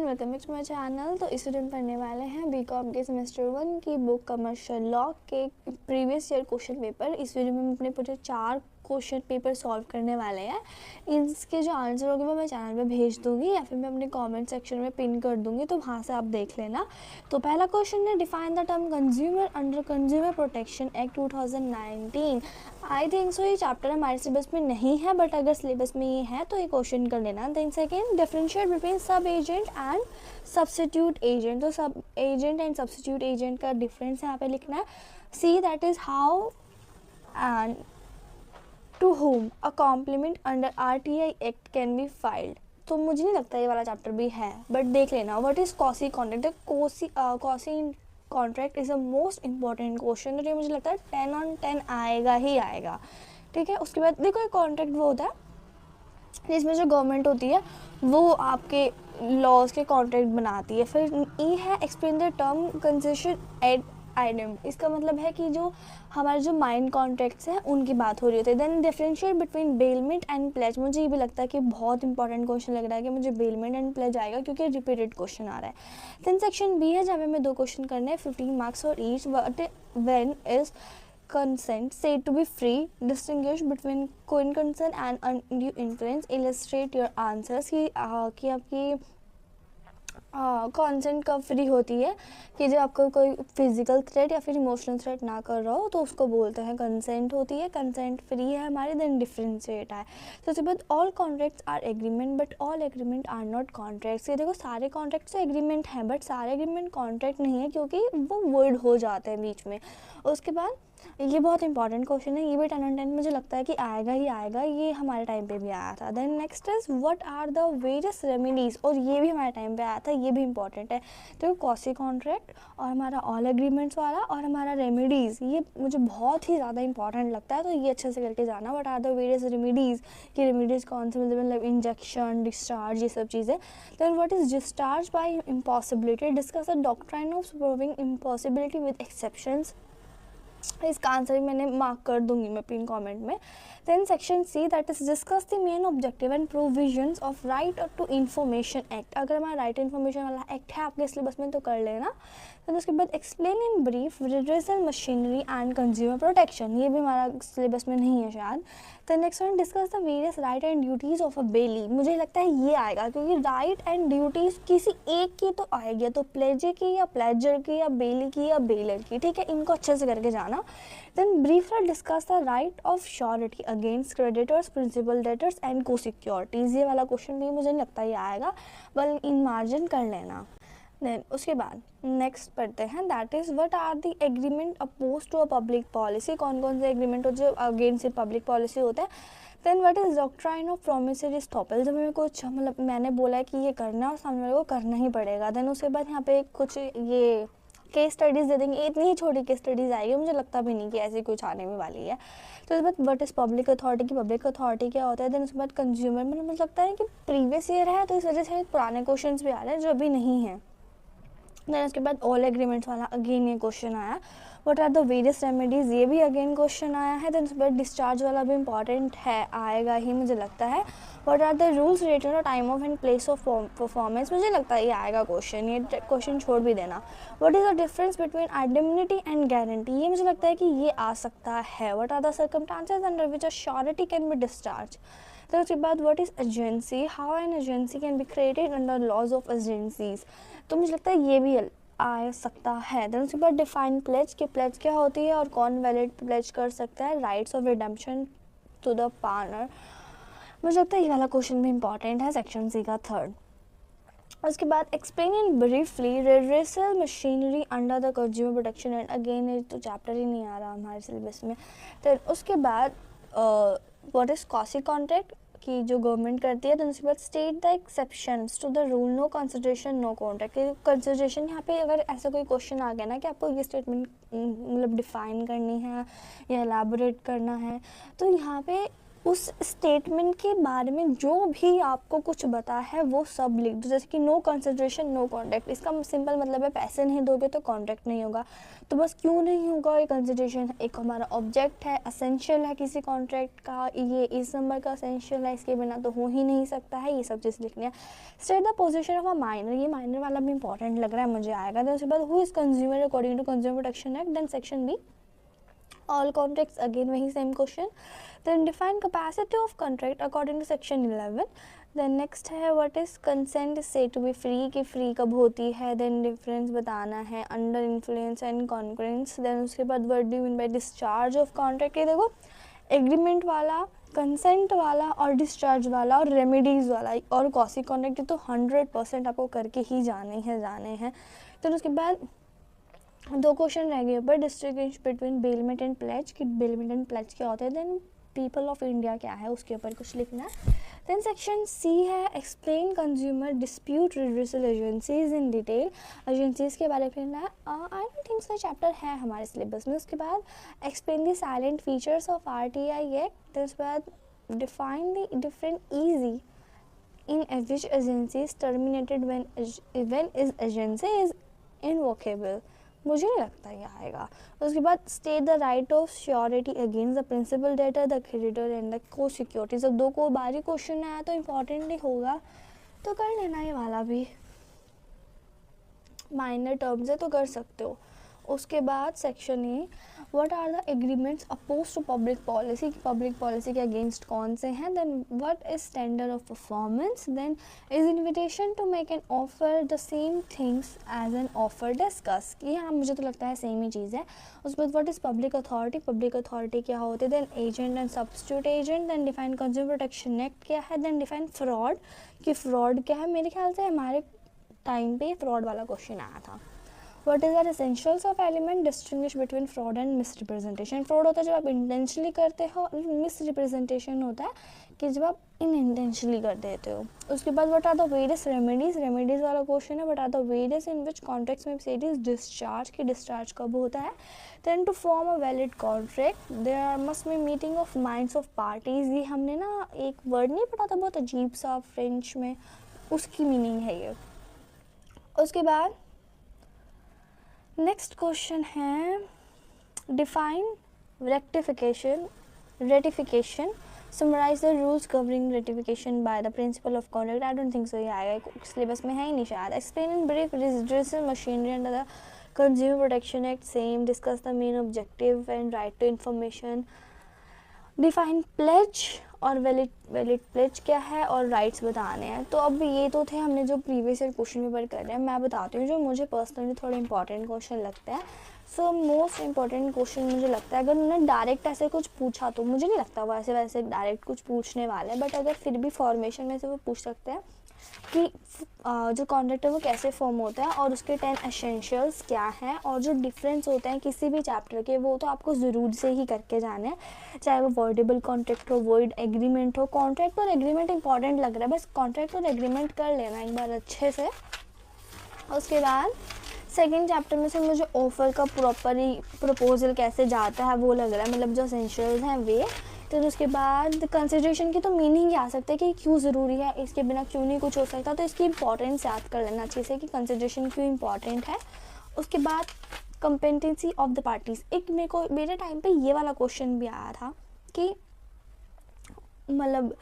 Welcome back to my channel. तो इस video में पढ़ने वाले हैं बीकॉम के सेमेस्टर 1 की बुक कमर्शियल लॉ के प्रीवियस ईयर क्वेश्चन पेपर। इस वीडियो में हम अपने पूरे 4 क्वेश्चन पेपर सॉल्व करने वाले हैं। इसके जो आंसर होंगे वो मैं चैनल पे भेज दूंगी या फिर मैं अपने कमेंट सेक्शन में पिन कर दूंगी, तो वहाँ से आप देख लेना। तो पहला क्वेश्चन है, define the term consumer under consumer protection act 2019। I think so ये चैप्टर हमारे सिलेबस में नहीं है, बट अगर सिलेबस में ये है तो ये क्वेश्चन कर लेना। Then second, differentiate between sub agent and substitute agent. तो sub agent and substitute agent का डिफरेंस यहाँ पे लिखना है। C that is how and to whom a complement under RTI act can be filed. तो मुझे नहीं लगता ये वाला चैप्टर भी है, बट देख लेना। What is quasi contract? Quasi contract is the most important question, तो ये मुझे लगता है 10 on 10 आएगा ही आएगा। ठीक है, उसके बाद देखो, एक कॉन्ट्रैक्ट वो होता है जिसमें जो गवर्नमेंट होती है वो आपके लॉज के कॉन्ट्रैक्ट बनाती है। फिर ई है, explain the term concession at item. इसका मतलब है कि जो हमारे जो माइंड कॉन्ट्रैक्ट्स हैं उनकी बात हो रही होती है। Then differentiate between bailment and pledge. मुझे ये भी लगता है कि बहुत इंपॉर्टेंट क्वेश्चन लग रहा है कि मुझे बेलमेंट एंड प्लेज आएगा, क्योंकि रिपीटेड क्वेश्चन आ रहा है। देन सेक्शन बी है जहाँ पे मैं 2 क्वेश्चन करने हैं, 15 मार्क्स और each. When is consent said to be free? Distinguish between consent and undue influence. Illustrate your answers। कि आपकी कॉन्सेंट कब फ्री होती है कि जब आपको कोई फिजिकल थ्रेट या फिर इमोशनल थ्रेट ना कर रहा हो, तो उसको बोलते हैं कंसेंट होती है। कंसेंट फ्री है हमारी। देन डिफरेंशिएट है। तो उसके बाद all contracts are agreement but all agreement are not contracts. ये देखो, सारे कॉन्ट्रैक्ट्स तो एग्रीमेंट हैं, बट सारे एग्रीमेंट कॉन्ट्रैक्ट नहीं है क्योंकि वो वर्ड हो जाते हैं बीच में। उसके बाद ये बहुत इंपॉर्टेंट क्वेश्चन है, ये भी 10 on 10 मुझे लगता है कि आएगा ही आएगा, ये हमारे टाइम पे भी आया था। Then next is what are the various remedies, और ये भी हमारे टाइम पे आया था, ये भी इंपॉर्टेंट है। तो कॉसी कॉन्ट्रैक्ट और हमारा ऑल एग्रीमेंट्स वाला और हमारा रेमेडीज़, ये मुझे बहुत ही ज़्यादा इंपॉर्टेंट लगता है, तो ये अच्छे से करके जाना। What are the various remedies, कि रेमेडीज़ कौन से, मतलब इंजेक्शन, डिस्चार्ज, ये सब चीज़ें। Then what is discharge by impossibility? Discuss the doctrine of proving impossibility with exceptions. इसका आंसर भी मैंने मार्क कर दूंगी मैं पिन कमेंट में। Then section C, that is discuss the main objective and provisions of right to information act. अगर हमारा right information वाला एक्ट है आपके सिलेबस में तो कर लेना। फिर उसके बाद explain in brief redressal machinery and consumer protection, ये भी हमारा सिलेबस में नहीं है शायद। तो next one, discuss the various right and duties of a bailee. मुझे लगता है ये आएगा क्योंकि राइट एंड ड्यूटीज़ किसी एक की तो आएगी, तो प्लेजर की या प्लेजर की या बेली की या बेलर की। ठीक है, इनको अच्छे से करके जाना। Then briefly discuss the right of surety against creditors, principal debtors and co securities. ये वाला क्वेश्चन भी मुझे नहीं लगता ये आएगा, बल्कि इन मार्जिन कर लेना। देन उसके बाद नेक्स्ट पढ़ते हैं, that is what are the agreement oppose to a public policy. कौन कौन से एग्रीमेंट हो जो अगेंस्ट पब्लिक पॉलिसी होता है। Then what is doctrine of promissory estoppel. जब मैं कुछ मतलब मैंने बोला है कि ये करना और सामने वाले को करना ही पड़ेगा। देन उसके बाद यहाँ पे कुछ ये केस स्टडीज़ दे देंगे, इतनी ही छोटी केस स्टडीज़ आएगी, मुझे लगता भी नहीं कि ऐसी कुछ आने में वाली है। तो उसके बाद व्हाट इज़ पब्लिक अथॉरिटी की, पब्लिक अथॉरिटी क्या होता है। देन उसके बाद कंज्यूमर, मतलब मुझे लगता है कि प्रीवियस ईयर है तो इस वजह से पुराने क्वेश्चन भी आ रहे हैं जो अभी नहीं है। देन उसके बाद ऑल एग्रीमेंट्स वाला अगेन ये क्वेश्चन आया। What are the various remedies, ये भी अगेन क्वेश्चन आया है। देन उसके बाद डिस्चार्ज वाला भी इंपॉर्टेंट है, आएगा ही मुझे लगता है। What are the rules related to time of and place of performance, मुझे लगता है ये आएगा क्वेश्चन, ये क्वेश्चन छोड़ भी देना। What is the difference between indemnity and guarantee, ये मुझे लगता है कि ये आ सकता है। What are the circumstances under which a surety can be discharge. तो उसके बाद what is agency, how an agency can be created under laws of agencies, तो मुझे लगता है ये भी आ सकता है। देन उसके बाद डिफाइन प्लेज, कि प्लेज क्या होती है और कौन वैलिड प्लेज कर सकता है। Rights of redemption to the partner, मुझे लगता है ये वाला क्वेश्चन भी इंपॉर्टेंट है, सेक्शन सी का 3rd। उसके बाद explain in briefly redressal machinery under the consumer protection and, again ये तो चैप्टर ही नहीं आ रहा हमारे सिलेबस में। तो उसके बाद व्हाट इज कॉसी कॉन्ट्रैक्ट की जो गवर्नमेंट करती है। तो उसके बाद state the exceptions to the rule no consideration no contract. Consideration यहाँ पे अगर ऐसा कोई क्वेश्चन आ गया ना कि आपको ये स्टेटमेंट मतलब डिफाइन करनी है या एलैबोरेट करना है, तो यहाँ पे उस स्टेटमेंट के बारे में जो भी आपको कुछ बता है वो सब लिख दो। जैसे कि नो कंसिडरेशन नो कॉन्ट्रैक्ट, इसका सिंपल मतलब है पैसे नहीं दोगे तो कॉन्ट्रैक्ट नहीं होगा। तो बस क्यों नहीं होगा, ये कंसिडरेशन एक हमारा ऑब्जेक्ट है, असेंशियल है किसी कॉन्ट्रैक्ट का, ये इस नंबर का असेंशियल है, इसके बिना तो हो ही नहीं सकता है, ये सब चीज़ लिखनी है। State the position of a minor, ये माइनर वाला भी इंपॉर्टेंट लग रहा है मुझे, आएगा। देन उसके बाद who is consumer according to consumer protection act, then section B all contracts, again वही same question. Then define capacity of contract according to section 11. Then next है what is consent is said to be free, कि free कब होती है. Then difference बताना है under influence and concurrence. Then उसके बाद what do you mean by discharge of contract, ये देखो एग्रीमेंट वाला, कंसेंट वाला और डिस्चार्ज वाला और रेमेडीज़ वाला और कॉसी कॉन्ट्रैक्ट तो 100% आपको करके ही जाने हैं। तो उसके बाद 2 क्वेश्चन रह गए ऊपर, distinguish between bailment and pledge, कि बेलमेंट एंड प्लेज क्या होते हैं, देन पीपल ऑफ इंडिया क्या है उसके ऊपर कुछ लिखना है। देन सेक्शन सी है explain consumer dispute redressal agencies in detail, agencies के बारे में लिखना है। I don't think so chapter है हमारे सिलेबस में। उसके बाद explain the salient features of RTI act, then उसके बाद define the different easy in which agency is terminated when is agency is invocable, मुझे नहीं लगता ये आएगा। उसके बाद state the right of surety against the principal debtor the creditor and the co security. जब 2 को बारी क्वेश्चन आया तो इम्पोर्टेंट नहीं होगा तो कर लेना, ये वाला भी माइनर टर्म्स है तो कर सकते हो। उसके बाद section A what are the agreements oppose to public policy, public policy के अगेंस्ट कौन से हैं। Then what is standard of performance, then is invitation to make an offer the same things as an offer discuss, कि हाँ मुझे तो लगता है सेम ही चीज़ है। उसके बाद what is public authority, public authority क्या होती है। Then agent and substitute agent, then define consumer protection act क्या है, देन डिफाइन फ्रॉड, कि फ्रॉड क्या है। मेरे ख्याल से हमारे टाइम पे फ्रॉड वाला क्वेश्चन आया था। What is the essentials of element, distinguish between fraud and misrepresentation। Fraud होता है जब आप इंटेंशनली करते हो, और मिसरिप्रेजेंटेशन होता है कि जब आप इनइंटेंशनली कर देते हो। उसके बाद what are the various remedies, remedies वाला क्वेश्चन है। what are the various in which contracts में said is discharge, कि डिस्चार्ज कब होता है। then to form a valid contract there must be meeting of minds of parties, ये हमने ना एक वर्ड नहीं पढ़ा था बहुत अजीब सा फ्रेंच में, उसकी मीनिंग है ये। उसके बाद नेक्स्ट क्वेश्चन है define rectification ratification, summarize the rules covering ratification by the principal of conduct. I don't think so, ये आएगा सिलेबस में है ही नहीं शायद। Explain in brief registration machinery under the consumer protection act, same. Discuss the main objective and right to information. Define pledge और valid pledge क्या है और राइट्स बताने हैं। तो अब ये तो थे हमने जो प्रीवियस ईयर क्वेश्चन पेपर कर रहे हैं। मैं बताती हूँ जो मुझे पर्सनली थोड़े इंपॉर्टेंट क्वेश्चन लगते हैं। सो मोस्ट इंपॉर्टेंट क्वेश्चन मुझे लगता है, अगर उन्होंने डायरेक्ट ऐसे कुछ पूछा तो मुझे नहीं लगता वो ऐसे वैसे डायरेक्ट कुछ पूछने वाले हैं, बट अगर फिर भी फॉर्मेशन में से वो पूछ सकते हैं कि जो कॉन्ट्रैक्ट है वो कैसे फॉर्म होता है और उसके 10 एसेंशियल्स क्या हैं, और जो डिफरेंस होते हैं किसी भी चैप्टर के वो तो आपको ज़रूर से ही करके जाने हैं, चाहे वो वॉइडेबल कॉन्ट्रैक्ट हो, वॉइड एग्रीमेंट हो। कॉन्ट्रैक्ट और एग्रीमेंट इंपॉर्टेंट लग रहा है, बस कॉन्ट्रैक्ट और एग्रीमेंट कर लेना एक बार अच्छे से। उसके बाद सेकेंड चैप्टर में से मुझे ऑफ़र का प्रॉपरली प्रपोजल कैसे जाता है वो लग रहा है, मतलब जो एसेंशियल्स हैं वे। तो उसके बाद कंसिडरेशन की तो मीनिंग ही आ सकता है कि क्यों ज़रूरी है, इसके बिना क्यों नहीं कुछ हो सकता, तो इसकी इंपॉर्टेंस याद कर लेना अच्छे से कि कंसिडरेशन क्यों इंपॉर्टेंट है। उसके बाद कंपेटेंसी ऑफ द पार्टीज़, एक मेरे टाइम पे ये वाला क्वेश्चन भी आया था कि मतलब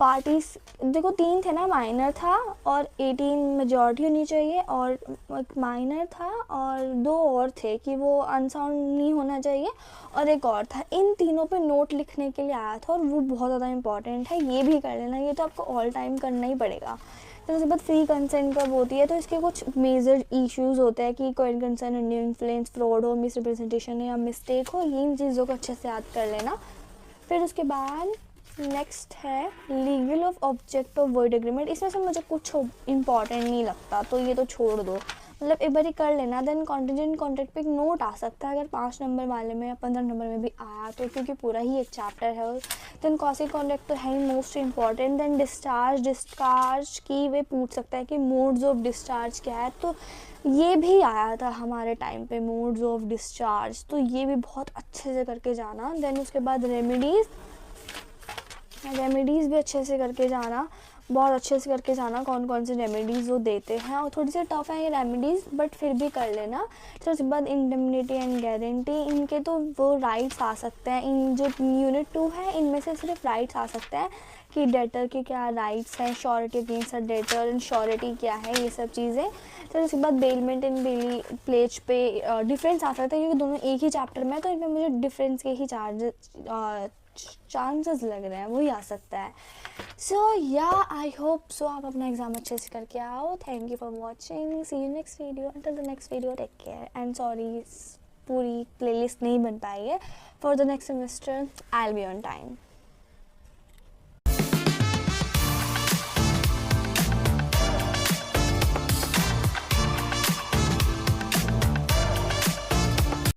पार्टीज देखो 3 थे ना, माइनर था और 18 मेजॉरिटी होनी चाहिए, और एक माइनर था और 2 और थे कि वो अनसाउंड नहीं होना चाहिए, और एक और था। इन तीनों पे नोट लिखने के लिए आया था और वो बहुत ज़्यादा इंपॉर्टेंट है, ये भी कर लेना, ये तो आपको ऑल टाइम करना ही पड़ेगा। तो उसके बाद फ्री कंसेंट कब होती है, तो इसके कुछ मेजर इश्यूज़ होते हैं कि कोई कंसेंट इंडियन इन्फ्लुएंस, फ्रॉड हो, मिसरिप्रेजेंटेशन या मिस्टेक हो, ये इन चीज़ों को अच्छे से याद कर लेना। फिर उसके बाद नेक्स्ट है legal of object of word agreement, इसमें से मुझे कुछ इंपॉर्टेंट नहीं लगता तो ये तो छोड़ दो, मतलब एक बार ही कर लेना। देन कॉन्टीजेंट कॉन्ट्रैक्ट पे एक नोट आ सकता है अगर 5 नंबर वाले में या 15 नंबर में भी आया तो, क्योंकि पूरा ही एक चैप्टर है। देन कॉसी कॉन्ट्रैक्ट तो है ही मोस्ट इंपॉर्टेंट। देन डिस्चार्ज की वे पूछ सकता है कि मोड्स ऑफ डिस्चार्ज क्या है, तो ये भी आया था हमारे टाइम पे मोड्स ऑफ डिस्चार्ज, तो ये भी बहुत अच्छे से करके जाना। देन उसके बाद रेमेडीज़, रेमेडीज़ भी अच्छे से करके जाना, बहुत अच्छे से करके जाना कौन कौन से रेमेडीज़ वो देते हैं, और थोड़ी सी टफ है ये रेमेडीज़ बट फिर भी कर लेना। फिर उसके बाद इंडेमनिटी एंड गारंटी, इनके तो वो राइट्स आ सकते हैं, इन जो यूनिट 2 है इनमें से सिर्फ राइट्स आ सकते हैं कि डेटर के क्या राइट्स हैं, surety against a debtor and surety क्या है, ये सब चीज़ें। फिर उसके बाद बेलमेंट एंड बेली प्लेज पे डिफरेंस आ सकता है क्योंकि दोनों एक ही चैप्टर में है, तो इनमें मुझे डिफरेंस के ही चांसेस लग रहे हैं, वही आ सकता है। सो या आई होप सो आप अपना एग्ज़ाम अच्छे से करके आओ। Thank you for watching, see you next video, until the next video, take care and sorry पूरी प्लेलिस्ट नहीं बन पाई है। For the next semester I will be on time.